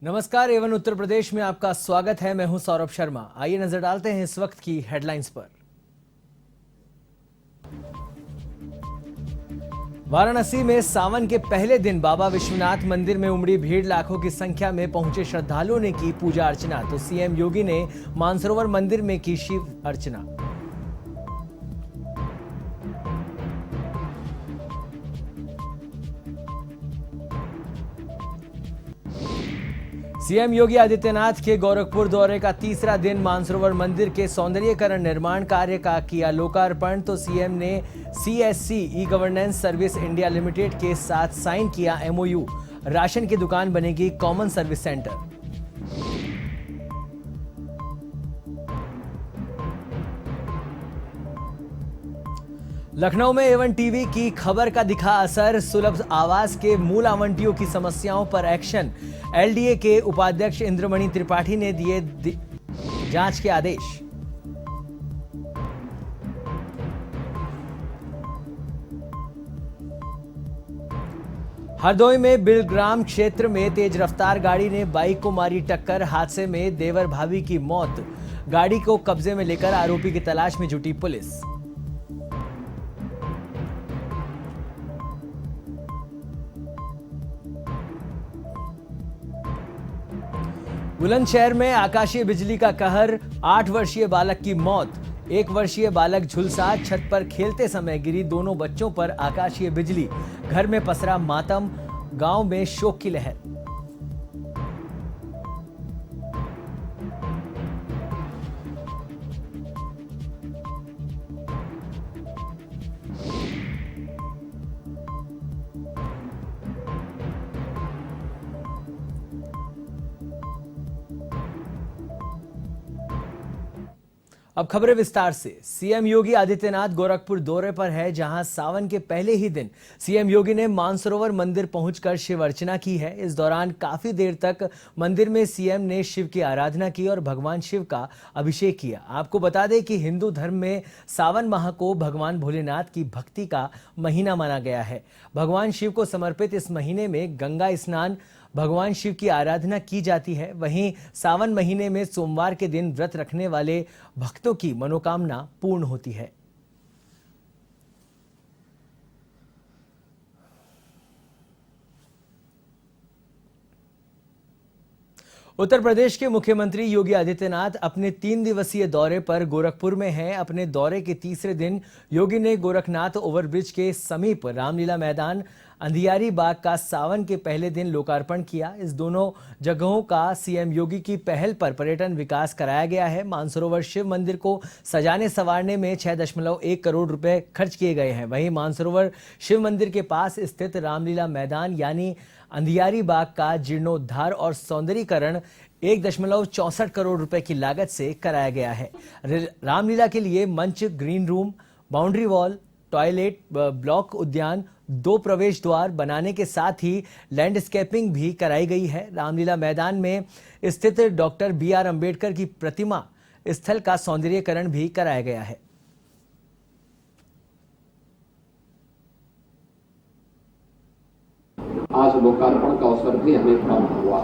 नमस्कार, एवन उत्तर प्रदेश में आपका स्वागत है। मैं हूं सौरभ शर्मा। आइए नजर डालते हैं इस वक्त की हेडलाइंस पर। वाराणसी में सावन के पहले दिन बाबा विश्वनाथ मंदिर में उमड़ी भीड़, लाखों की संख्या में पहुंचे श्रद्धालुओं ने की पूजा अर्चना। तो सीएम योगी ने मानसरोवर मंदिर में की शिव अर्चना। सीएम योगी आदित्यनाथ के गोरखपुर दौरे का तीसरा दिन, मानसरोवर मंदिर के सौंदर्यीकरण निर्माण कार्य का किया लोकार्पण। तो सीएम ने CSC e governance service India limited के साथ साइन किया एमओयू। राशन की दुकान बनेगी कॉमन सर्विस सेंटर। लखनऊ में एवन टीवी की खबर का दिखा असर, सुलभ आवास के मूल आवंटियों की समस्याओं पर एक्शन। एलडीए के उपाध्यक्ष इंद्रमणि त्रिपाठी ने दिए जांच के आदेश। हरदोई में बिलग्राम क्षेत्र में तेज रफ्तार गाड़ी ने बाइक को मारी टक्कर। हादसे में देवर भाभी की मौत। गाड़ी को कब्जे में लेकर आरोपी की तलाश में जुटी पुलिस। बुलंदशहर में आकाशीय बिजली का कहर, 8 वर्षीय बालक की मौत। 1 वर्षीय बालक झुलसा, छत पर खेलते समय गिरी दोनों बच्चों पर आकाशीय बिजली। घर में पसरा मातम, गांव में शोक की लहर। अब खबरें विस्तार से। सीएम योगी आदित्यनाथ गोरखपुर दौरे पर है, जहां सावन के पहले ही दिन सीएम योगी ने मानसरोवर मंदिर पहुंचकर शिव अर्चना की है। इस दौरान काफी देर तक मंदिर में सीएम ने शिव की आराधना की और भगवान शिव का अभिषेक किया। आपको बता दें कि हिंदू धर्म में सावन माह को भगवान भोलेनाथ की भक्ति का महीना माना गया है। भगवान शिव को समर्पित इस महीने में गंगा स्नान, भगवान शिव की आराधना की जाती है। वहीं सावन महीने में सोमवार के दिन व्रत रखने वाले भक्तों की मनोकामना पूर्ण होती है। उत्तर प्रदेश के मुख्यमंत्री योगी आदित्यनाथ अपने 3 दिवसीय दौरे पर गोरखपुर में हैं। अपने दौरे के तीसरे दिन योगी ने गोरखनाथ ओवरब्रिज के समीप रामलीला मैदान, अंधियारी बाग का सावन के पहले दिन लोकार्पण किया। इस दोनों जगहों का सीएम योगी की पहल पर पर्यटन विकास कराया गया है। मानसरोवर शिव मंदिर को सजाने संवारने में 6.1 करोड़ रुपए खर्च किए गए हैं। वहीं मानसरोवर शिव मंदिर के पास स्थित रामलीला मैदान यानी अंधियारी बाग का जीर्णोद्धार और सौंदर्यीकरण 1.64 करोड़ रुपए की लागत से कराया गया है। रामलीला के लिए मंच, green room, boundary wall, toilet block, उद्यान, 2 प्रवेश द्वार बनाने के साथ ही लैंडस्केपिंग भी कराई गई है। रामलीला मैदान में स्थित डॉक्टर BR अंबेडकर की प्रतिमा स्थल का सौंदर्यीकरण भी कराया गया है। आज लोकार्पण का अवसर भी हमें प्राप्त हुआ।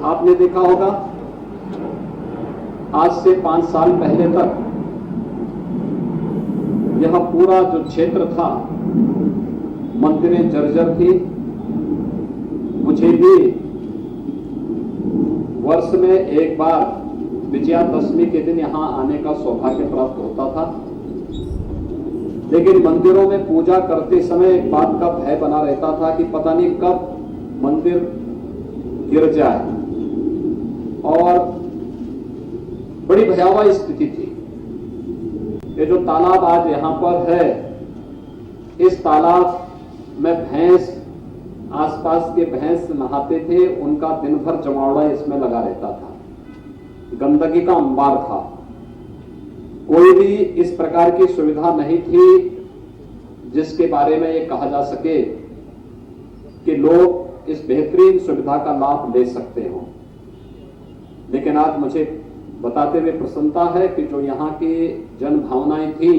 आपने देखा होगा, आज से 5 साल पहले तक यह पूरा जो क्षेत्र था, मंदिरें जर्जर थी। मुझे भी वर्ष में एक बार विजयादशमी के दिन यहां आने का सौभाग्य प्राप्त होता था, लेकिन मंदिरों में पूजा करते समय एक बात का भय बना रहता था कि पता नहीं कब मंदिर गिर जाए, और बड़ी भयावह स्थिति थी। ये जो तालाब आज यहां पर है, इस तालाब में भैंस, आसपास के भैंस नहाते थे, उनका दिन भर जमावड़ा इसमें लगा रहता था, गंदगी का अंबार था। कोई भी इस प्रकार की सुविधा नहीं थी जिसके बारे में ये कहा जा सके कि लोग इस बेहतरीन सुविधा का लाभ ले सकते हो। लेकिन आज मुझे बताते हुए प्रसन्नता है कि जो यहाँ की जन भावनाएं थी,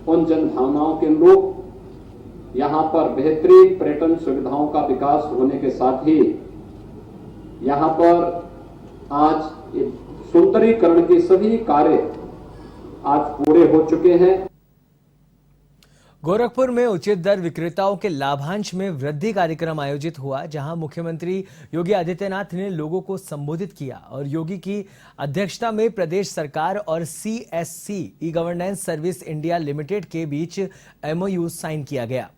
उन जन भावनाओं के अनुरूप यहाँ पर बेहतरीन पर्यटन सुविधाओं का विकास होने के साथ ही यहाँ पर आज सुंदरीकरण के सभी कार्य आज पूरे हो चुके हैं। गोरखपुर में उचित दर विक्रेताओं के लाभांश में वृद्धि कार्यक्रम आयोजित हुआ, जहां मुख्यमंत्री योगी आदित्यनाथ ने लोगों को संबोधित किया और योगी की अध्यक्षता में प्रदेश सरकार और CSC e governance service India limited के बीच MOU साइन किया गया।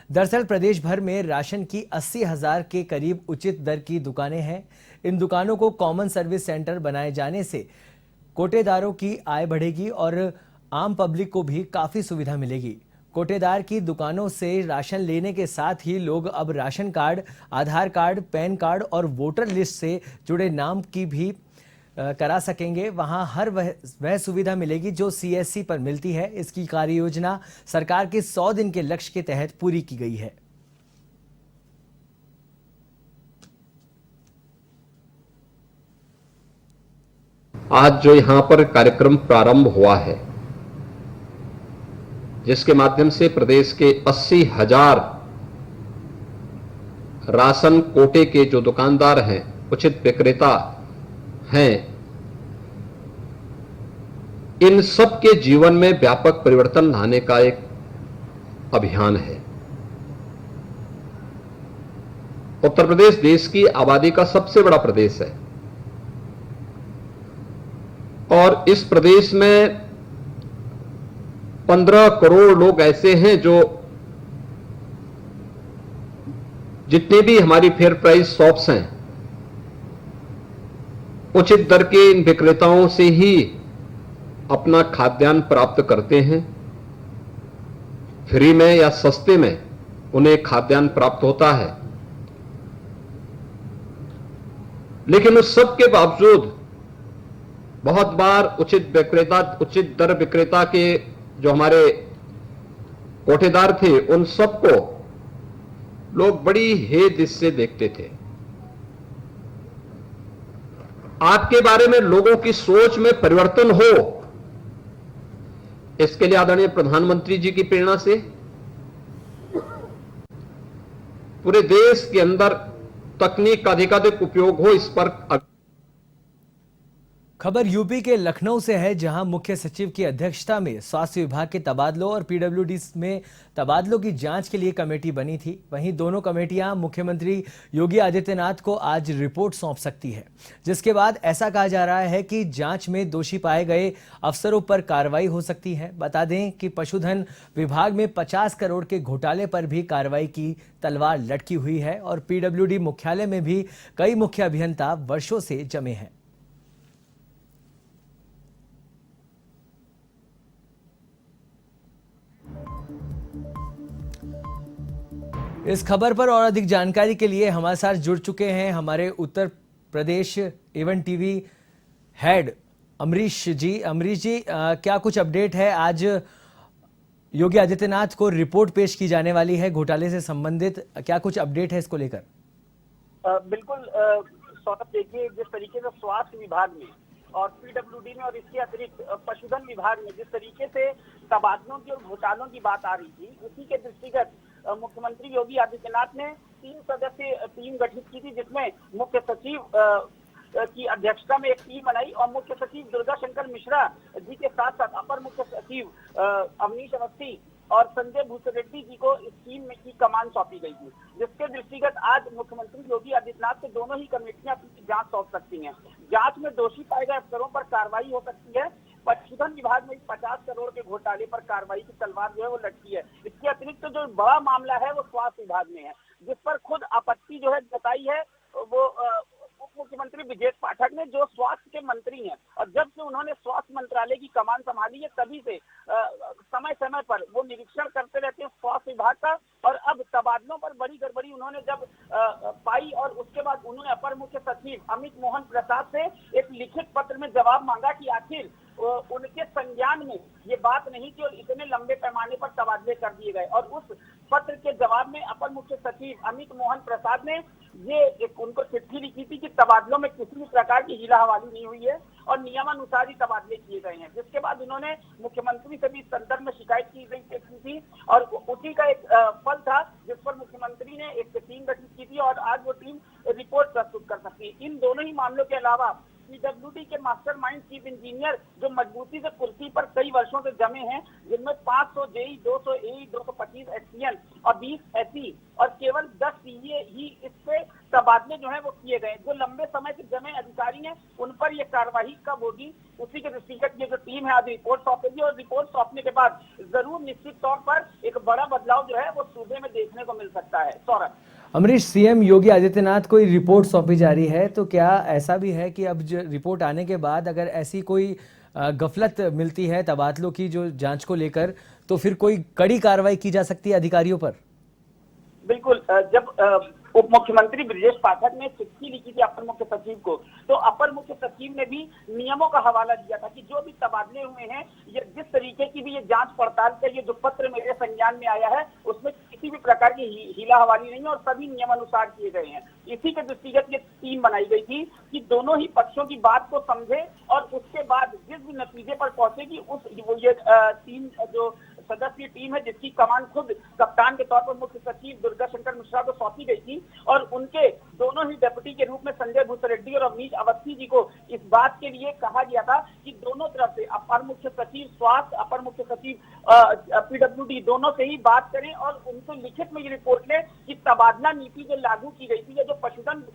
दरअसल प्रदेश भर में राशन की 80,000 के करीब उचित दर की दुकानें हैं। इन दुकानों को कॉमन सर्विस सेंटर बनाए जाने से कोटेदारों की आय बढ़ेगी और आम पब्लिक को भी काफी सुविधा मिलेगी। कोटेदार की दुकानों से राशन लेने के साथ ही लोग अब राशन कार्ड, आधार कार्ड, पैन कार्ड और वोटर लिस्ट से जुड़े नाम की भी करा सकेंगे। वहां हर वह सुविधा मिलेगी जो CSC पर मिलती है। इसकी कार्य योजना सरकार के 100 दिन के लक्ष्य के तहत पूरी की गई है। आज जो यहां पर कार्यक्रम प्रारंभ हुआ है, जिसके माध्यम से प्रदेश के 80,000 राशन कोटे के जो दुकानदार हैं, उचित विक्रेता हैं, इन सब के जीवन में व्यापक परिवर्तन लाने का एक अभियान है। उत्तर प्रदेश देश की आबादी का सबसे बड़ा प्रदेश है और इस प्रदेश में 15 करोड़ लोग ऐसे हैं जो जितने भी हमारी फेयर प्राइस शॉप्स हैं, उचित दर के इन विक्रेताओं से ही अपना खाद्यान्न प्राप्त करते हैं। फ्री में या सस्ते में उन्हें खाद्यान्न प्राप्त होता है, लेकिन उस सब के बावजूद बहुत बार उचित दर विक्रेता के जो हमारे कोटेदार थे, उन सबको लोग बड़ी हेद से देखते थे। आपके बारे में लोगों की सोच में परिवर्तन हो, इसके लिए आदरणीय प्रधानमंत्री जी की प्रेरणा से पूरे देश के अंदर तकनीक का अधिकाधिक उपयोग हो, इस पर। खबर यूपी के लखनऊ से है, जहां मुख्य सचिव की अध्यक्षता में स्वास्थ्य विभाग के तबादलों और PWD में तबादलों की जांच के लिए कमेटी बनी थी। वहीं दोनों कमेटियां मुख्यमंत्री योगी आदित्यनाथ को आज रिपोर्ट सौंप सकती है, जिसके बाद ऐसा कहा जा रहा है कि जांच में दोषी पाए गए अफसरों पर कार्रवाई हो सकती है। बता दें कि पशुधन विभाग में 50 करोड़ के घोटाले पर भी कार्रवाई की तलवार लटकी हुई है और PWD मुख्यालय में भी कई मुख्य अभियंता वर्षों से जमे हैं। इस खबर पर और अधिक जानकारी के लिए हमारे साथ जुड़ चुके हैं हमारे Uttar Pradesh A1 TV head Amrish जी। अमरीश जी, क्या कुछ अपडेट है? आज योगी आदित्यनाथ को रिपोर्ट पेश की जाने वाली है घोटाले से संबंधित, क्या कुछ अपडेट है इसको लेकर? बिल्कुल सौरभ, देखिए जिस तरीके से स्वास्थ्य विभाग में और PWD में और इसके अतिरिक्त पशुधन विभाग में जिस तरीके से तबादलों की और घोटालों की बात आ रही थी, उसी के दृष्टिगत मुख्यमंत्री योगी आदित्यनाथ ने 3 सदस्यीय टीम गठित की थी, जिसमें मुख्य सचिव की अध्यक्षता में एक टीम बनाई और मुख्य सचिव दुर्गा शंकर मिश्रा जी के साथ साथ अपर मुख्य सचिव अवनीश अवस्थी और संजय भूसरेड्डी जी को इस टीम में की कमान सौंपी गई थी, जिसके दृष्टिगत आज मुख्यमंत्री योगी आदित्यनाथ से दोनों ही कमेटियां अपनी जांच सौंप सकती हैं। जांच में दोषी पाए गए अफसरों पर कार्रवाई हो सकती है। पशुधन विभाग में 50 करोड़ के घोटाले पर कार्रवाई की तलवार जो है वो लटकी है। इसके अतिरिक्त जो बड़ा मामला है वो स्वास्थ्य विभाग में है, जिस पर खुद आपत्ति जो है जताई है वो उप मुख्यमंत्री ब्रजेश पाठक ने, जो स्वास्थ्य के मंत्री हैं, और जब से उन्होंने स्वास्थ्य मंत्रालय की कमान संभाली है तभी से समय समय पर वो निरीक्षण करते रहते हैं स्वास्थ्य विभाग का। और अब तबादलों पर बड़ी गड़बड़ी उन्होंने जब पाई और उसके बाद उन्होंने अपर मुख्य सचिव अमित मोहन प्रसाद से एक लिखित पत्र में जवाब मांगा कि आखिर उनके संज्ञान में ये बात नहीं थी और इतने लंबे पैमाने पर तबादले कर दिए गए। और उस पत्र के जवाब में अपर मुख्य सचिव अमित मोहन प्रसाद ने ये उनको चिट्ठी लिखी थी कि तबादलों में किसी भी प्रकार की हीला हवाली नहीं हुई है और नियमानुसार ही तबादले किए गए हैं। जिसके बाद उन्होंने मुख्यमंत्री से भी इस संदर्भ में शिकायत की थी और उसी का एक फल था जिस पर मुख्यमंत्री ने एक टीम गठित की थी और आज वो टीम रिपोर्ट प्रस्तुत कर सकती है। सकती है। इन दोनों ही मामलों के अलावा पीडब्ल्यूडी के मास्टरमाइंड चीफ इंजीनियर जो मजबूती से कुर्सी पर कई वर्षों से जमे हैं, जिनमें 500 जेई, 200 एई, 225 एसपीएल और 20 एसई और केवल 10 सीए ही इससे तबादले जो है वो किए गए। जो लंबे समय से जमे अधिकारी हैं उन पर यह कार्रवाई कब होगी, उसी के दृष्टिगत ये जो टीम है आज रिपोर्ट सौंपेगी और रिपोर्ट सौंपने के बाद जरूर निश्चित तौर पर एक बड़ा बदलाव जो है वो सूबे में देखने को मिल सकता है। सौरभ। अमरीश, सीएम योगी आदित्यनाथ को रिपोर्ट सौंपी जा रही है, तो क्या ऐसा भी है कि अब जो रिपोर्ट आने के बाद अगर ऐसी कोई गफलत मिलती है तबादलों की जो जांच को लेकर, तो फिर कोई कड़ी कार्रवाई की जा सकती है अधिकारियों पर? बिल्कुल। जब उप मुख्यमंत्री ब्रजेश पाठक ने चिट्ठी लिखी थी अपर मुख्य सचिव को, तो अपर मुख्य सचिव ने भी नियमों का हवाला दिया था कि जो भी तबादले हुए हैं, ये जिस तरीके की भी ये जांच पड़ताल का ये जो पत्र मेरे संज्ञान में आया है, उसमें किसी भी प्रकार की हीला हवाली नहीं है और सभी नियमानुसार किए गए हैं। इसी के दृष्टिगत ये टीम बनाई गई थी कि दोनों ही पक्षों की बात को समझे और उसके बाद जिस भी नतीजे पर पहुंचेगी उस ये टीम जो सदस्यीय टीम है, जिसकी कमान खुद कप्तान के तौर पर मुख्य सचिव दुर्गा शंकर मिश्रा को सौंपी गई थी और उनके दोनों ही डेप्यूटी के रूप में संजय भूसरेड्डी और अवनीश अवस्थी जी को इस बात के लिए कहा गया था कि दोनों तरफ से अपर मुख्य सचिव स्वास्थ्य, अपर मुख्य सचिव पीडब्ल्यूडी दोनों से ही बात करें और उनसे लिखित में ये रिपोर्ट लें कि तबादला नीति जो लागू की गई थी या जो पशुधन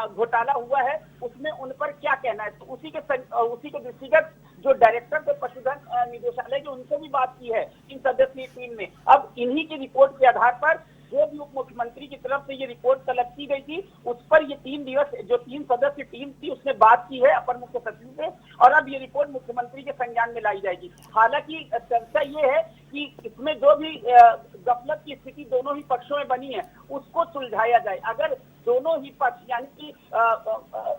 घोटाला हुआ है उसमें उन पर क्या कहना है। तो उसी के दृष्टिगत जो डायरेक्टर थे पशुधन निदेशालय के, उनसे भी बात की है इन सदस्यीय टीम ने। अब इन्हीं की रिपोर्ट के आधार पर जो भी उप मुख्यमंत्री की तरफ से ये रिपोर्ट तलब की गई थी उस पर ये 3 सदस्य टीम थी उसने बात की है अपर मुख्य सचिव से और अब ये रिपोर्ट मुख्यमंत्री के संज्ञान में लाई जाएगी। हालांकि चर्चा ये है कि इसमें जो भी गफलत की स्थिति दोनों ही पक्षों में बनी है उसको सुलझाया जाए। अगर दोनों ही पक्ष यानी कि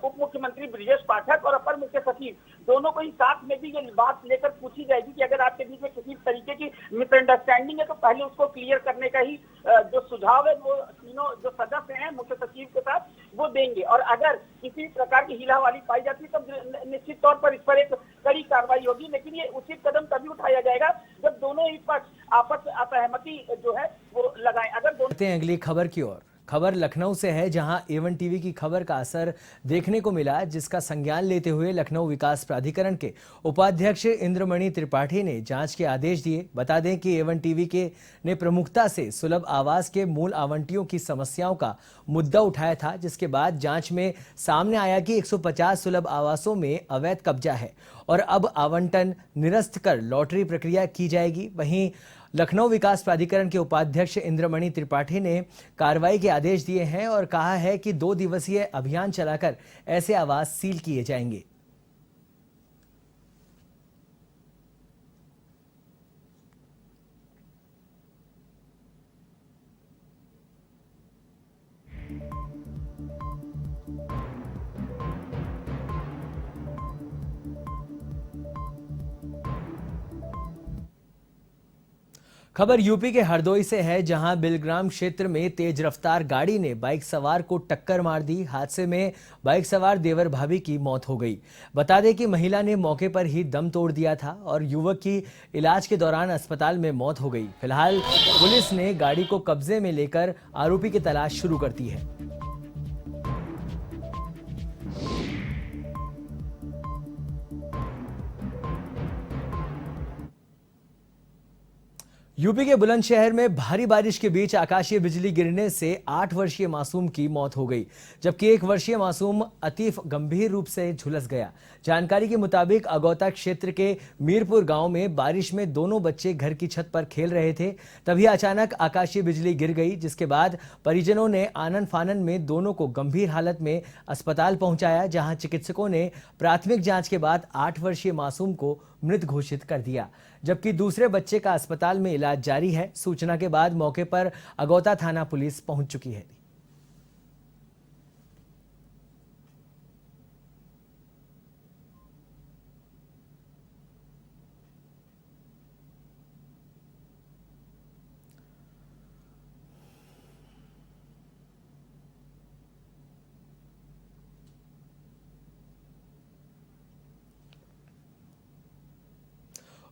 उप मुख्यमंत्री ब्रजेश पाठक और अपर मुख्य सचिव दोनों को ही साथ में भी ये बात लेकर पूछी जाएगी कि अगर आपके बीच में किसी तरीके की मिसअंडरस्टैंडिंग है तो पहले उसको क्लियर करने का ही जो सुझाव है वो तीनों जो सदस्य हैं मुख्य सचिव के साथ वो देंगे और अगर किसी प्रकार की हिलावाली पाई जाती है तो निश्चित तौर पर इस पर एक कड़ी कार्रवाई होगी। लेकिन ये उचित कदम तभी उठाया जाएगा जब दोनों ही पक्ष आपस में असहमति जो है वो लगाएं। अगर दोनों अगली खबर की ओर। खबर लखनऊ से है, जहां A1 टीवी की खबर का असर देखने को मिला, जिसका संज्ञान लेते हुए लखनऊ विकास प्राधिकरण के उपाध्यक्ष इंद्रमणि त्रिपाठी ने जांच के आदेश दिए। बता दें कि A1 टीवी के ने प्रमुखता से सुलभ आवास के मूल आवंटियों की समस्याओं का मुद्दा उठाया था, जिसके बाद जांच में सामने आया कि 150 सुलभ आवासों में अवैध कब्जा है और अब आवंटन निरस्त कर लॉटरी प्रक्रिया की जाएगी। वहीं लखनऊ विकास प्राधिकरण के उपाध्यक्ष इंद्रमणि त्रिपाठी ने कार्रवाई के आदेश दिए हैं और कहा है कि 2 दिवसीय अभियान चलाकर ऐसे आवास सील किए जाएंगे। खबर यूपी के हरदोई से है, जहां बिलग्राम क्षेत्र में तेज रफ्तार गाड़ी ने बाइक सवार को टक्कर मार दी। हादसे में बाइक सवार देवर भाभी की मौत हो गई। बता दें कि महिला ने मौके पर ही दम तोड़ दिया था और युवक की इलाज के दौरान अस्पताल में मौत हो गई। फिलहाल पुलिस ने गाड़ी को कब्जे में लेकर आरोपी की तलाश शुरू कर दी है। यूपी के बुलंदशहर में भारी बारिश के बीच आकाशीय बिजली गिरने से 8 वर्षीय मासूम की मौत हो गई, जबकि 1 वर्षीय मासूम अतीफ गंभीर रूप से झुलस गया। जानकारी के मुताबिक अगौता क्षेत्र के मीरपुर गांव में बारिश में दोनों बच्चे घर की छत पर खेल रहे थे, तभी अचानक आकाशीय बिजली गिर गई, जिसके बाद परिजनों ने आनन फानन में दोनों को गंभीर हालत में अस्पताल पहुंचाया, जहां चिकित्सकों ने प्राथमिक जांच के बाद 8 वर्षीय मासूम को मृत घोषित कर दिया, जबकि दूसरे बच्चे का अस्पताल में इलाज जारी है। सूचना के बाद मौके पर अगौता थाना पुलिस पहुंच चुकी है।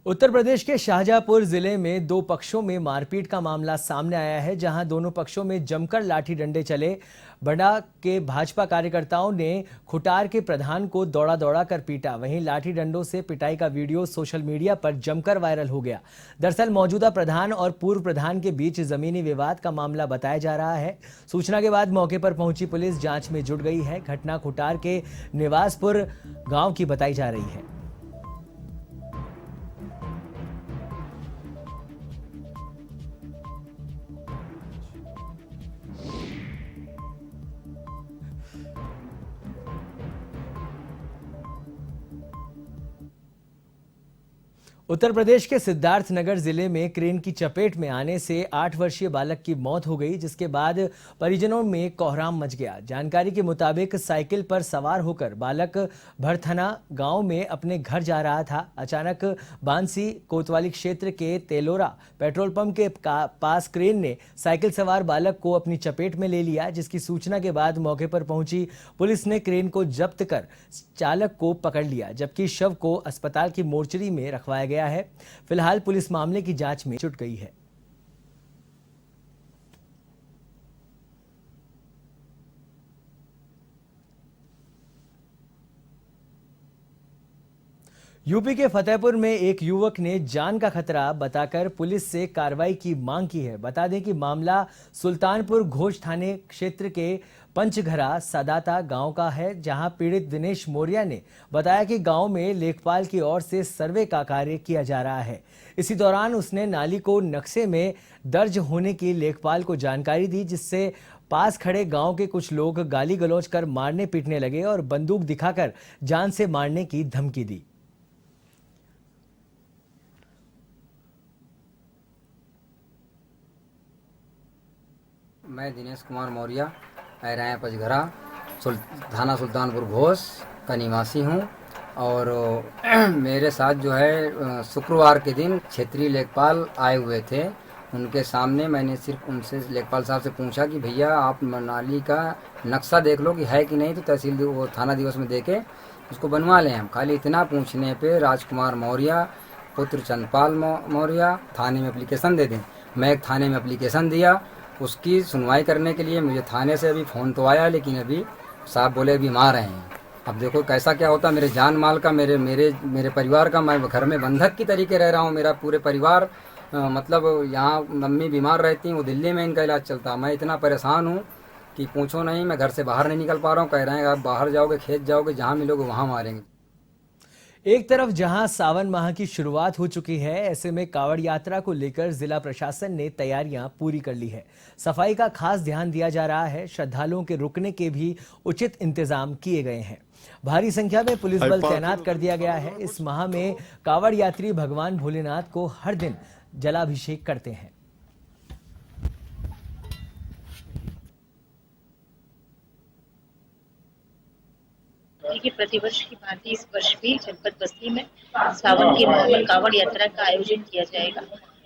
उत्तर प्रदेश के शाहजहांपुर जिले में दो पक्षों में मारपीट का मामला सामने आया है, जहां दोनों पक्षों में जमकर लाठी डंडे चले। बड़ा के भाजपा कार्यकर्ताओं ने खुटार के प्रधान को दौड़ा दौड़ा कर पीटा। वहीं लाठी डंडों से पिटाई का वीडियो सोशल मीडिया पर जमकर वायरल हो गया। दरअसल मौजूदा प्रधान और पूर्व प्रधान के बीच जमीनी विवाद का मामला बताया जा रहा है। सूचना के बाद मौके पर पहुंची पुलिस जांच में जुट गई है। घटना खुटार के निवासपुर गांव की बताई जा रही है। उत्तर प्रदेश के सिद्धार्थनगर जिले में क्रेन की चपेट में आने से 8 वर्षीय बालक की मौत हो गई, जिसके बाद परिजनों में कोहराम मच गया। जानकारी के मुताबिक साइकिल पर सवार होकर बालक भरथना गांव में अपने घर जा रहा था। अचानक बांसी कोतवाली क्षेत्र के तेलोरा पेट्रोल पंप के पास क्रेन ने साइकिल सवार बालक को अपनी चपेट में ले लिया, जिसकी सूचना के बाद मौके पर पहुंची पुलिस ने क्रेन को जब्त कर चालक को पकड़ लिया, जबकि शव को अस्पताल की मोर्चरी में रखवाया गया है। फिलहाल पुलिस मामले की जांच में जुट गई है। यूपी के फतेहपुर में एक युवक ने जान का खतरा बताकर पुलिस से कार्रवाई की मांग की है। बता दें कि मामला सुल्तानपुर घोष थाने क्षेत्र के पंचघरा सदाता गांव का है, जहां पीड़ित दिनेश मौर्य ने बताया कि गांव में लेखपाल की ओर से सर्वे का कार्य किया जा रहा है। इसी दौरान उसने नाली को नक्शे में दर्ज होने की लेखपाल को जानकारी दी, जिससे पास खड़े गांव के कुछ लोग गाली गलौज कर मारने पीटने लगे और बंदूक दिखाकर जान से मारने की धमकी दी। मैं दिनेश कुमार मौर्य राय पचघरा थाना सुल्तानपुर घोष का निवासी हूं और मेरे साथ जो है शुक्रवार के दिन क्षेत्रीय लेखपाल आए हुए थे। उनके सामने मैंने सिर्फ उनसे लेखपाल साहब से पूछा कि भैया आप नाली का नक्शा देख लो कि है कि नहीं, तो तहसील वो थाना दिवस में देके उसको बनवा लें। हम खाली इतना पूछने पे राजकुमार मौर्य पुत्र चंदपाल मौर्य थाने में एप्लीकेशन दे दें। मैं एक थाने में एप्लीकेशन दिया, उसकी सुनवाई करने के लिए मुझे थाने से अभी फ़ोन तो आया, लेकिन अभी साहब बोले अभी मार रहे हैं। अब देखो कैसा क्या होता, मेरे जान माल का, मेरे परिवार का, मैं घर में बंधक की तरीके रह रहा हूँ। मेरा पूरे परिवार मतलब यहाँ मम्मी बीमार रहती हैं, वो दिल्ली में इनका इलाज चलता है। मैं इतना परेशान हूँ कि पूछो नहीं। मैं घर से बाहर नहीं निकल पा रहा हूँ। कह रहे हैं आप बाहर जाओगे, खेत जाओगे, जहाँ मिलोगे वहाँ मारेंगे। एक तरफ जहां सावन माह की शुरुआत हो चुकी है, ऐसे में कावड़ यात्रा को लेकर जिला प्रशासन ने तैयारियां पूरी कर ली है। सफाई का खास ध्यान दिया जा रहा है। श्रद्धालुओं के रुकने के भी उचित इंतजाम किए गए हैं। भारी संख्या में पुलिस बल तैनात कर दिया गया है। इस माह में कावड़ यात्री भगवान भोलेनाथ को हर दिन जलाभिषेक करते हैं। कि प्रतिवर्ष की भांति इस वर्ष भी जनपद बस्ती में सावन के माह में कावड़ यात्रा का आयोजन किया जाएगा,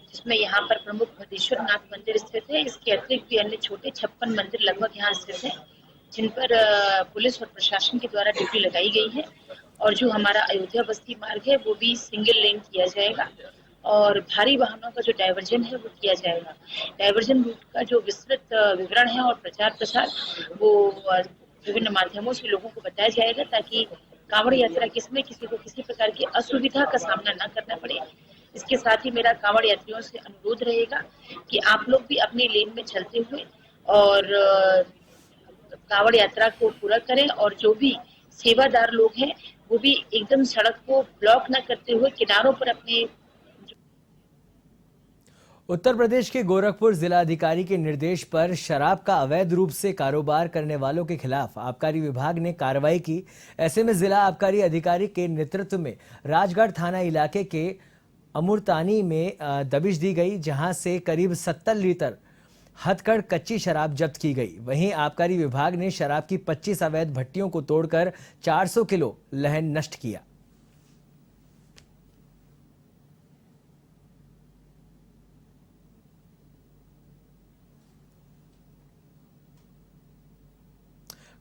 जिसमें यहाँ पर प्रमुख भदेश्वर नाथ मंदिर स्थित है। इसके अतिरिक्त भी अन्य छोटे 56 मंदिर लगभग यहाँ स्थित हैं, जिन पर पुलिस और प्रशासन के द्वारा ड्यूटी लगाई गई है। और जो हमारा अयोध्या बस्ती मार्ग है वो भी सिंगल लेन किया जाएगा और भारी वाहनों का जो डायवर्जन है वो किया जाएगा। डायवर्जन रूट का जो विस्तृत विवरण है और प्रचार प्रसार वो विभिन्न माध्यमों से लोगों को बताया जाएगा, ताकि कांवड़ यात्रा के समय किसी को किसी प्रकार की असुविधा का सामना न करना पड़े। इसके साथ ही मेरा कांवड़ यात्रियों से अनुरोध रहेगा कि आप लोग भी अपने लेन में चलते हुए और कांवड़ यात्रा को पूरा करें, और जो भी सेवादार लोग हैं वो भी एकदम सड़क को ब्लॉक न करते हुए किनारों पर अपने। उत्तर प्रदेश के गोरखपुर जिलाधिकारी के निर्देश पर शराब का अवैध रूप से कारोबार करने वालों के खिलाफ आबकारी विभाग ने कार्रवाई की। ऐसे में जिला आबकारी अधिकारी के नेतृत्व में राजगढ़ थाना इलाके के अमुरतानी में दबिश दी गई, जहां से करीब 70 लीटर हथकड़ कच्ची शराब जब्त की गई। वहीं आबकारी विभाग ने शराब की 25 अवैध भट्टियों को तोड़कर 400 किलो लहन नष्ट किया।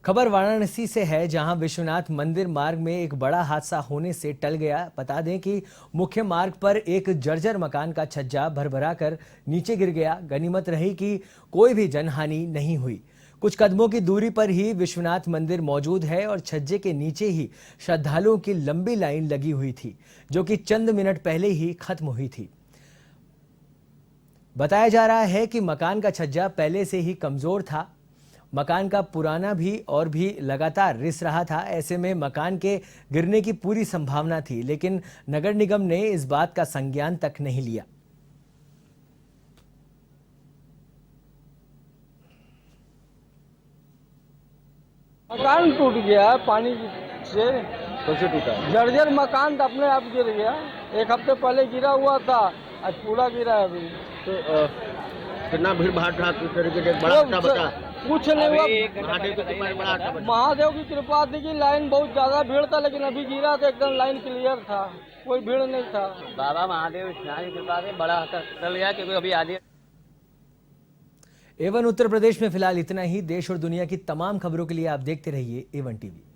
खबर वाराणसी से है, जहां विश्वनाथ मंदिर मार्ग में एक बड़ा हादसा होने से टल गया। बता दें कि मुख्य मार्ग पर एक जर्जर मकान का छज्जा भरभरा कर नीचे गिर गया। गनीमत रही कि कोई भी जनहानि नहीं हुई। कुछ कदमों की दूरी पर ही विश्वनाथ मंदिर मौजूद है और छज्जे के नीचे ही श्रद्धालुओं की लंबी लाइन लगी हुई थी, जो कि चंद मिनट पहले ही खत्म हुई थी। बताया जा रहा है कि मकान का छज्जा पहले से ही कमजोर था। मकान का पुराना भी और भी लगातार रिस रहा था। ऐसे में मकान के गिरने की पूरी संभावना थी, लेकिन नगर निगम ने इस बात का संज्ञान तक नहीं लिया। मकान टूट गया है पानी से। कैसे टूटा? जर्जर मकान तो अपने आप गिर गया। एक हफ्ते पहले गिरा हुआ था, आज पूरा गिरा है अभी। तो कितना भीड़ भाड़ था? किस तरीके से बड़ा हादसा बचा? कुछ नहीं हुआ। महादेव की कृपा से बड़ा हादसा बचा। महादेव की कृपा थी कि लाइन बहुत ज्यादा भीड़ था, लेकिन अभी गिरा तो एकदम लाइन क्लियर था, कोई भीड़ नहीं था। बाबा महादेव की कृपा से बड़ा हादसा टल गया, क्योंकि अभी आगे A1 उत्तर प्रदेश में फिलहाल इतना ही। देश और दुनिया की तमाम खबरों के लिए आप देखते रहिए A1 TV।